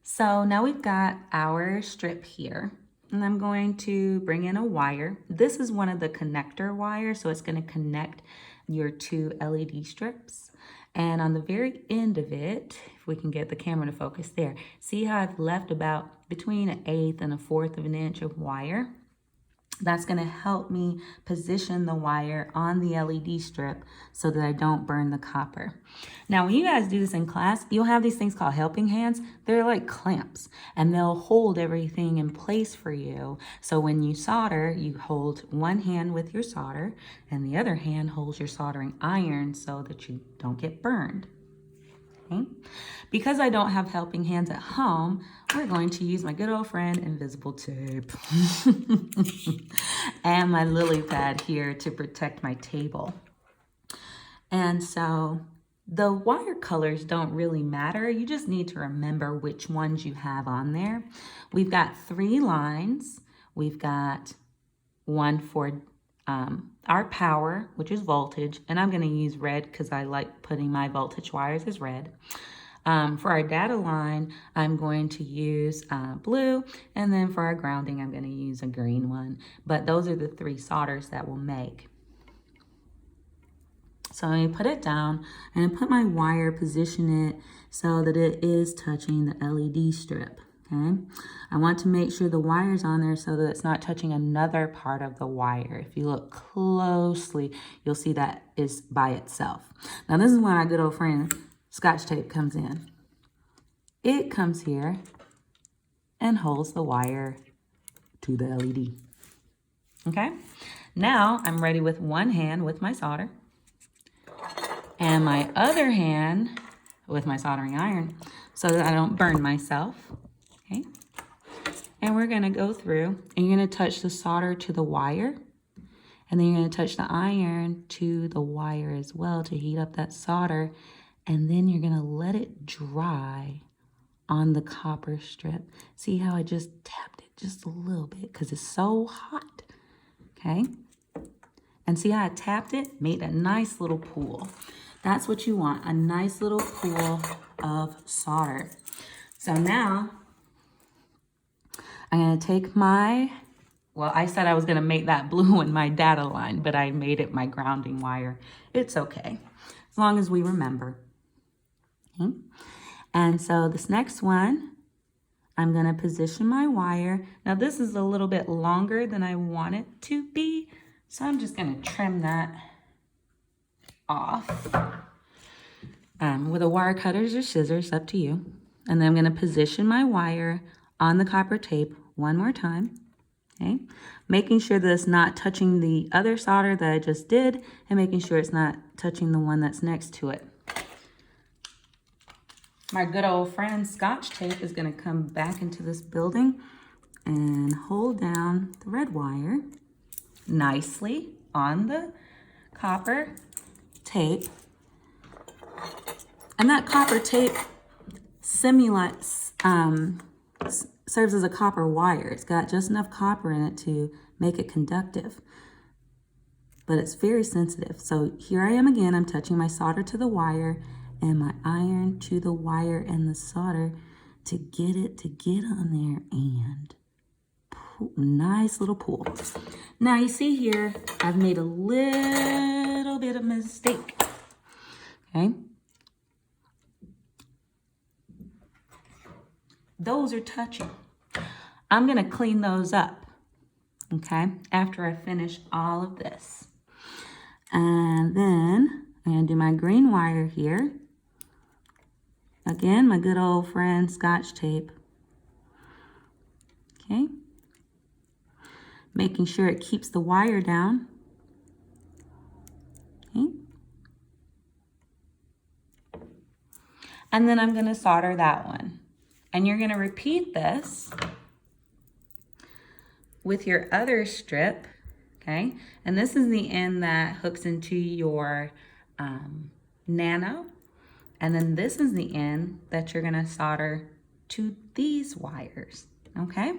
So now we've got our strip here, and I'm going to bring in a wire. This is one of the connector wires, so it's going to connect your two LED strips. And on the very end of it, if we can get the camera to focus there, see how I've left about between 1/8 and 1/4 of an inch of wire? That's going to help me position the wire on the LED strip so that I don't burn the copper. Now, when you guys do this in class, you'll have these things called helping hands. They're like clamps, and they'll hold everything in place for you. So when you solder, you hold one hand with your solder, and the other hand holds your soldering iron so that you don't get burned. Okay. Because I don't have helping hands at home, we're going to use my good old friend invisible tape and my lily pad here to protect my table. And so the wire colors don't really matter. You just need to remember which ones you have on there. We've got 3 lines. We've got one for our power, which is voltage, and I'm going to use red because I like putting my voltage wires as red. For our data line, I'm going to use blue, and then for our grounding, I'm going to use a green one. But those are the 3 solders that we'll make. So I'm going to put it down and put my wire, position it so that it is touching the LED strip. Okay, I want to make sure the wire's on there so that it's not touching another part of the wire. If you look closely, you'll see that is by itself. Now this is when our good old friend Scotch tape comes in. It comes here and holds the wire to the LED. Okay, now I'm ready with one hand with my solder and my other hand with my soldering iron so that I don't burn myself. Okay, and we're going to go through and you're going to touch the solder to the wire, and then you're going to touch the iron to the wire as well to heat up that solder, and then you're going to let it dry on the copper strip. See how I just tapped it just a little bit because it's so hot. Okay, and see how I tapped it, made a nice little pool. That's what you want, a nice little pool of solder. So now I'm going to take my, well, I said I was going to make that blue in my data line, but I made it my grounding wire. It's okay, as long as we remember. Okay. And so this next one, I'm going to position my wire. Now this is a little bit longer than I want it to be, so I'm just going to trim that off with a wire cutters or scissors, up to you. And then I'm going to position my wire on the copper tape one more time, okay? Making sure that it's not touching the other solder that I just did, and making sure it's not touching the one that's next to it. My good old friend Scotch tape is going to come back into this building and hold down the red wire nicely on the copper tape. And that copper tape simulates, serves as a copper wire. It's got just enough copper in it to make it conductive, but it's very sensitive. So here I am again, I'm touching my solder to the wire and my iron to the wire and the solder to get it to get on there and pull, nice little pull. Now you see here, I've made a little bit of mistake, okay? Those are touching. I'm going to clean those up, okay, after I finish all of this. And then I'm going to do my green wire here. Again, my good old friend Scotch tape. Okay. Making sure it keeps the wire down. Okay. And then I'm going to solder that one. And you're going to repeat this with your other strip, okay? And this is the end that hooks into your nano. And then this is the end that you're going to solder to these wires, okay?